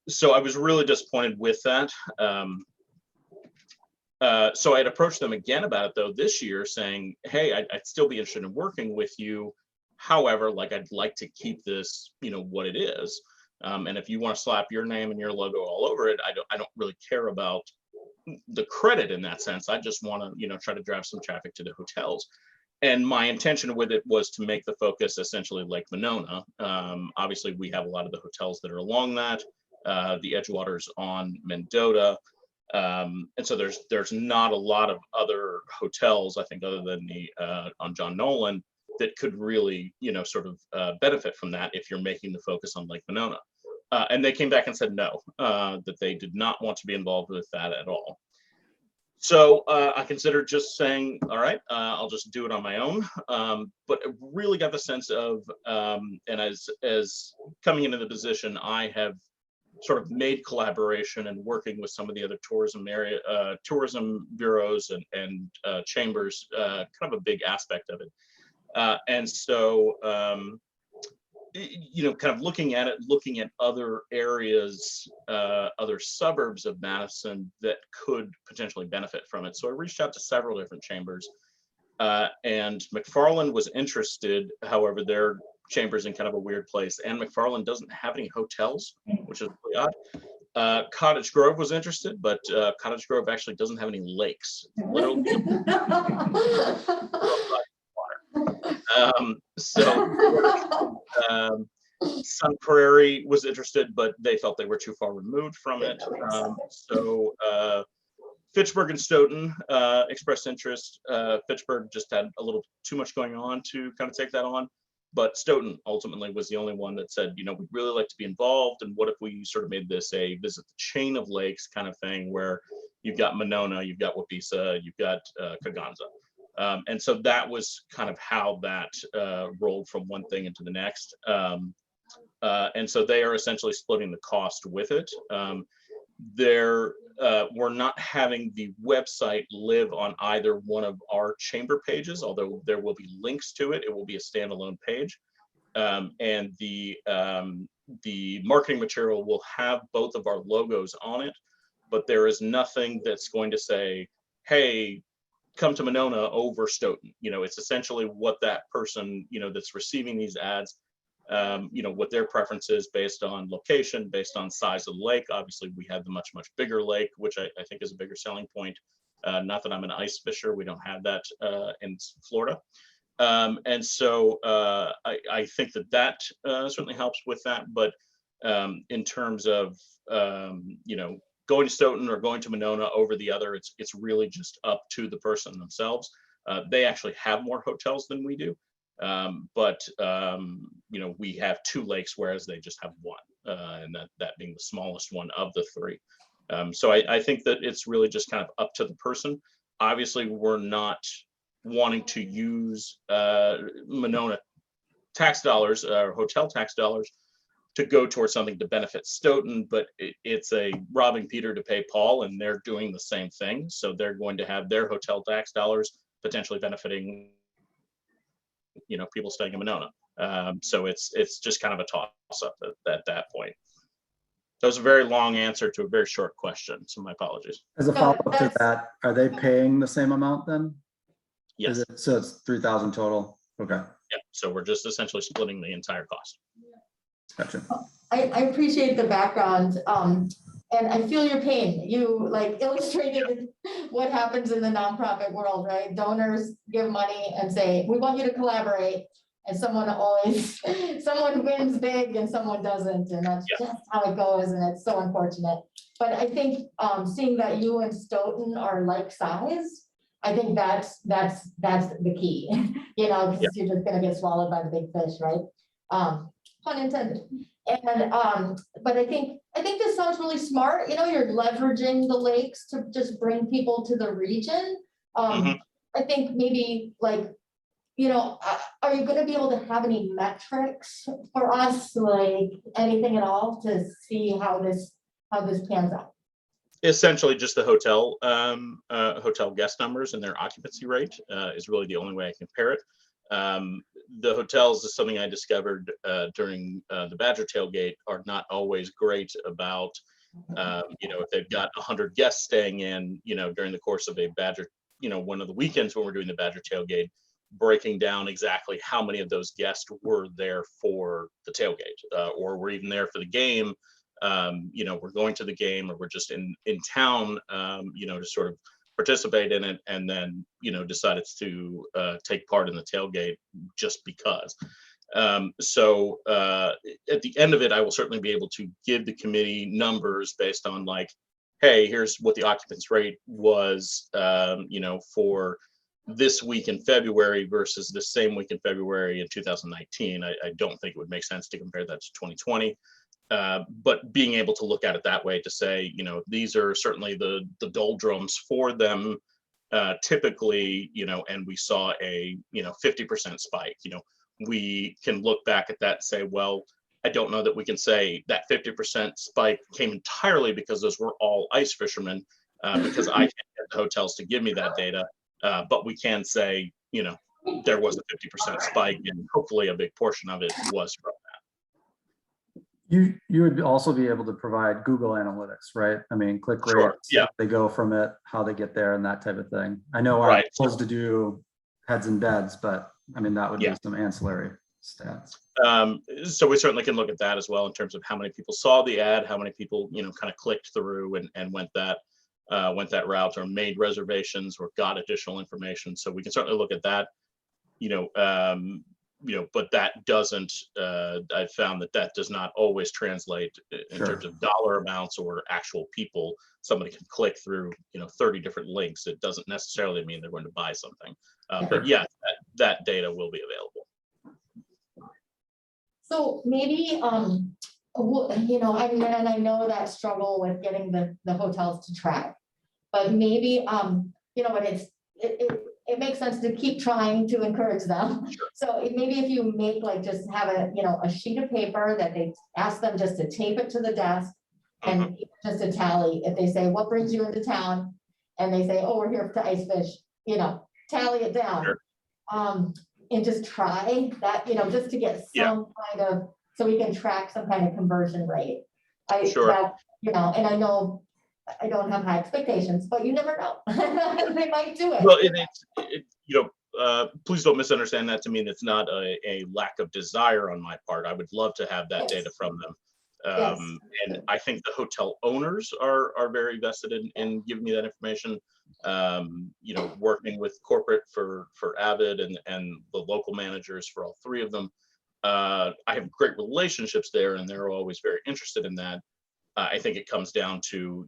So I was really disappointed with that. So I had approached them again about it though this year, saying, "Hey, I'd still be interested in working with you. However, like I'd like to keep this, what it is. And if you want to slap your name and your logo all over it, I don't really care about the credit in that sense. I just want to, try to drive some traffic to the hotels." And my intention with it was to make the focus essentially Lake Monona. Obviously, we have a lot of the hotels that are along that. The Edgewater's on Mendota. And so there's not a lot of other hotels, I think, other than the on John Nolan, that could really, sort of benefit from that if you're making the focus on Lake Monona. And they came back and said no, that they did not want to be involved with that at all. So I considered just saying, all right, I'll just do it on my own. But I really got the sense of, and as coming into the position, I have sort of made collaboration and working with some of the other tourism bureaus and chambers, kind of a big aspect of it. And so, kind of looking at other areas, other suburbs of Madison that could potentially benefit from it. So I reached out to several different chambers, and McFarland was interested. However, their chamber's in kind of a weird place, and McFarland doesn't have any hotels, which is really odd. Cottage Grove was interested, but Cottage Grove actually doesn't have any lakes. Literally. Sun Prairie was interested, but they felt they were too far removed from it. Fitchburg and Stoughton expressed interest. Fitchburg just had a little too much going on to kind of take that on, but Stoughton ultimately was the only one that said, we'd really like to be involved, and what if we sort of made this a visit the chain of lakes kind of thing, where you've got Monona, you've got Wapisa, you've got Kaganza. And so that was kind of how that rolled from one thing into the next. And so they are essentially splitting the cost with it. We're not having the website live on either one of our chamber pages, although there will be links to it. It will be a standalone page. And the marketing material will have both of our logos on it, but there is nothing that's going to say, hey, come to Monona over Stoughton. It's essentially what that person, that's receiving these ads, what their preference is based on location, based on size of the lake. Obviously, we have the much bigger lake, which I think is a bigger selling point. Not that I'm an ice fisher, we don't have that in Florida. And so I think that certainly helps with that. But in terms of, going to Stoughton or going to Monona over the other, it's really just up to the person themselves. They actually have more hotels than we do, but we have 2 lakes, whereas they just have 1, and that being the smallest one of the 3. So I think that it's really just kind of up to the person. Obviously, we're not wanting to use Monona tax dollars or hotel tax dollars to go towards something to benefit Stoughton, but it's a robbing Peter to pay Paul, and they're doing the same thing. So they're going to have their hotel tax dollars potentially benefiting, people staying in Monona. So it's just kind of a toss-up at that point. That was a very long answer to a very short question, so my apologies. As a follow-up to that, are they paying the same amount then? Yes. So it's 3,000 total. Okay. Yeah. So we're just essentially splitting the entire cost. Gotcha. I appreciate the background, and I feel your pain. You illustrated what happens in the nonprofit world, right? Donors give money and say, we want you to collaborate, and someone wins big and someone doesn't, and that's just how it goes, and it's so unfortunate. But I think seeing that you and Stoughton are like size, I think that's the key, because you're just gonna get swallowed by the big fish, right? Pun intended. And but I think this sounds really smart. You're leveraging the lakes to just bring people to the region. I think maybe are you going to be able to have any metrics for us, like anything at all, to see how this pans out? Essentially, just the hotel hotel guest numbers and their occupancy rate is really the only way I compare it. the hotels is something I discovered during the Badger tailgate are not always great about, if they've got 100 guests staying in, during the course of a Badger, one of the weekends when we're doing the Badger tailgate, breaking down exactly how many of those guests were there for the tailgate, or were even there for the game. We're going to the game, or we're just in town, to sort of participate in it, and then decided to take part in the tailgate just because. So at the end of it, I will certainly be able to give the committee numbers based on like, hey, here's what the occupants rate was, for this week in February versus the same week in February in 2019. I don't think it would make sense to compare that to 2020. But being able to look at it that way to say, these are certainly the doldrums for them, typically, and we saw a 50% spike. We can look back at that and say, well, I don't know that we can say that 50% spike came entirely because those were all ice fishermen, because I can't get the hotels to give me that data. But we can say, there was a 50% spike, and hopefully a big portion of it was from that. You would also be able to provide Google Analytics, right? I mean, click Sure, rates, yeah. they go from it, how they get there, and that type of thing. I know I'm Right. supposed to do heads and beds, but I mean, that would be Yeah. some ancillary stats. So we certainly can look at that as well in terms of how many people saw the ad, how many people, kind of clicked through and went that route, or made reservations, or got additional information. So we can certainly look at that, but that doesn't, I've found that does not always translate in Sure. terms of dollar amounts or actual people. Somebody can click through, 30 different links. It doesn't necessarily mean they're going to buy something. But yeah, that data will be available. So maybe, I know that struggle with getting the hotels to track, but maybe, but it makes sense to keep trying to encourage them. So maybe if you make like, just have a sheet of paper that they ask them just to tape it to the desk and just a tally. If they say, what brings you into town? And they say, oh, we're here to ice fish, tally it down. Sure. And just try that, just to get some kind of, so we can track some kind of conversion rate. Sure. And I know I don't have high expectations, but you never know. They might do it. Well, please don't misunderstand that to mean it's not a lack of desire on my part. I would love to have that data from them. And I think the hotel owners are very vested in giving me that information. Working with corporate for Avid and the local managers for all three of them. I have great relationships there, and they're always very interested in that. I think it comes down to,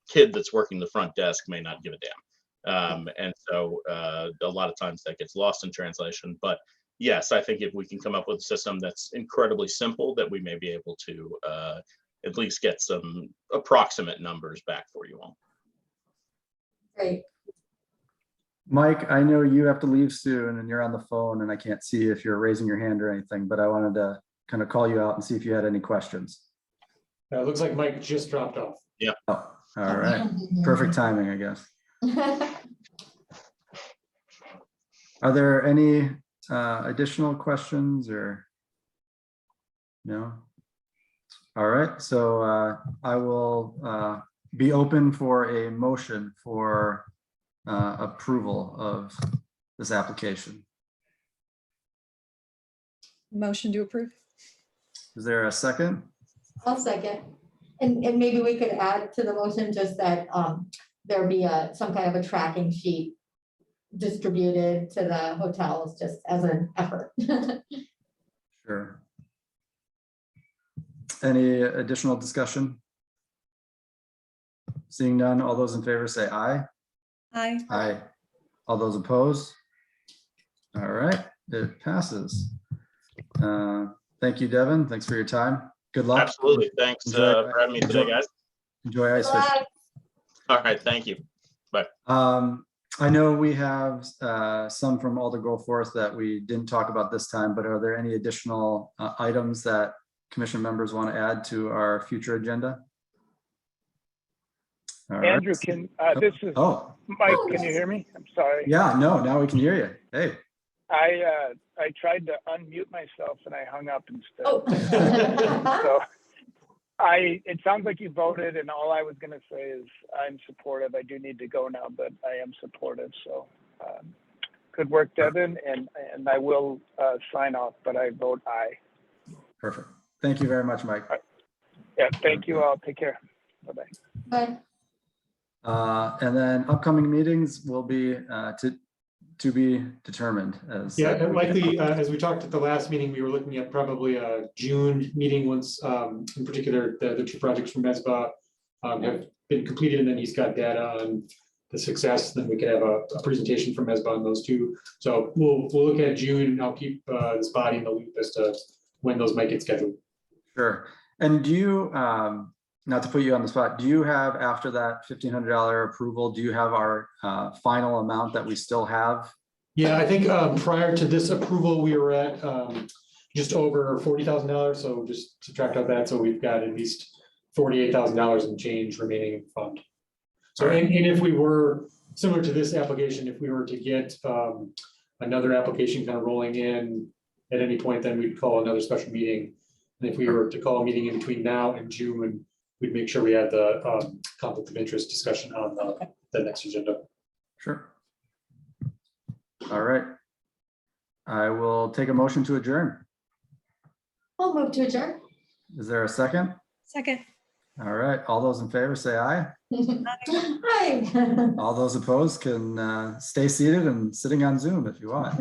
kid that's working the front desk may not give a damn. And so a lot of times that gets lost in translation. But yes, I think if we can come up with a system that's incredibly simple, that we may be able to at least get some approximate numbers back for you all. Great. Mike, I know you have to leave soon and you're on the phone and I can't see if you're raising your hand or anything, but I wanted to kind of call you out and see if you had any questions. It looks like Mike just dropped off. Yeah. Oh, all right. Perfect timing, I guess. Are there any additional questions or no? All right, so I will be open for a motion for approval of this application. Motion to approve. Is there a second? I'll second. And maybe we could add to the motion just that there be some kind of a tracking sheet distributed to the hotels just as an effort. Sure. Any additional discussion? Seeing none, all those in favor say aye. Aye. Aye. All those opposed? All right, it passes. Thank you, Devin. Thanks for your time. Good luck. Absolutely. Thanks for having me today, guys. Enjoy ice fishing. All right. Thank you. Bye. I know we have some from Alder Goforth that we didn't talk about this time, but are there any additional items that commission members want to add to our future agenda? All right. Andrew, this is Oh, Mike. Can you hear me? I'm sorry. yeah, no, now we can hear you. Hey. I tried to unmute myself and I hung up instead. Oh. So it sounds like you voted, and all I was going to say is I'm supportive. I do need to go now, but I am supportive. So good work, Devin, and I will sign off, but I vote aye. Perfect. Thank you very much, Mike. Yeah, thank you all. Take care. Bye-bye. Bye. And then upcoming meetings will be to be determined as. Yeah, and likely, as we talked at the last meeting, we were looking at probably a June meeting once, in particular, the 2 projects from MESBA have been completed, and then he's got data on the success, then we could have a presentation from MESBA on those 2. So we'll look at June, and I'll keep this body in the loop as to when those might get scheduled. Sure. And do you, not to put you on the spot, do you have, after that $1,500 approval, do you have our final amount that we still have? Yeah, I think prior to this approval, we were at just over $40,000. So just subtract out that. So we've got at least $48,000 in change remaining in the fund. So, and if we were, similar to this application, if we were to get another application kind of rolling in at any point, then we'd call another special meeting. And if we were to call a meeting in between now and June, we'd make sure we had the conflict of interest discussion on the next agenda. Sure. All right. I will take a motion to adjourn. I'll move to adjourn. Is there a second? Second. All right. All those in favor say aye. Hi. All those opposed can stay seated and sitting on Zoom if you want.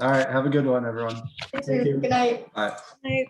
All right. Have a good one, everyone. Good night. Bye. Night.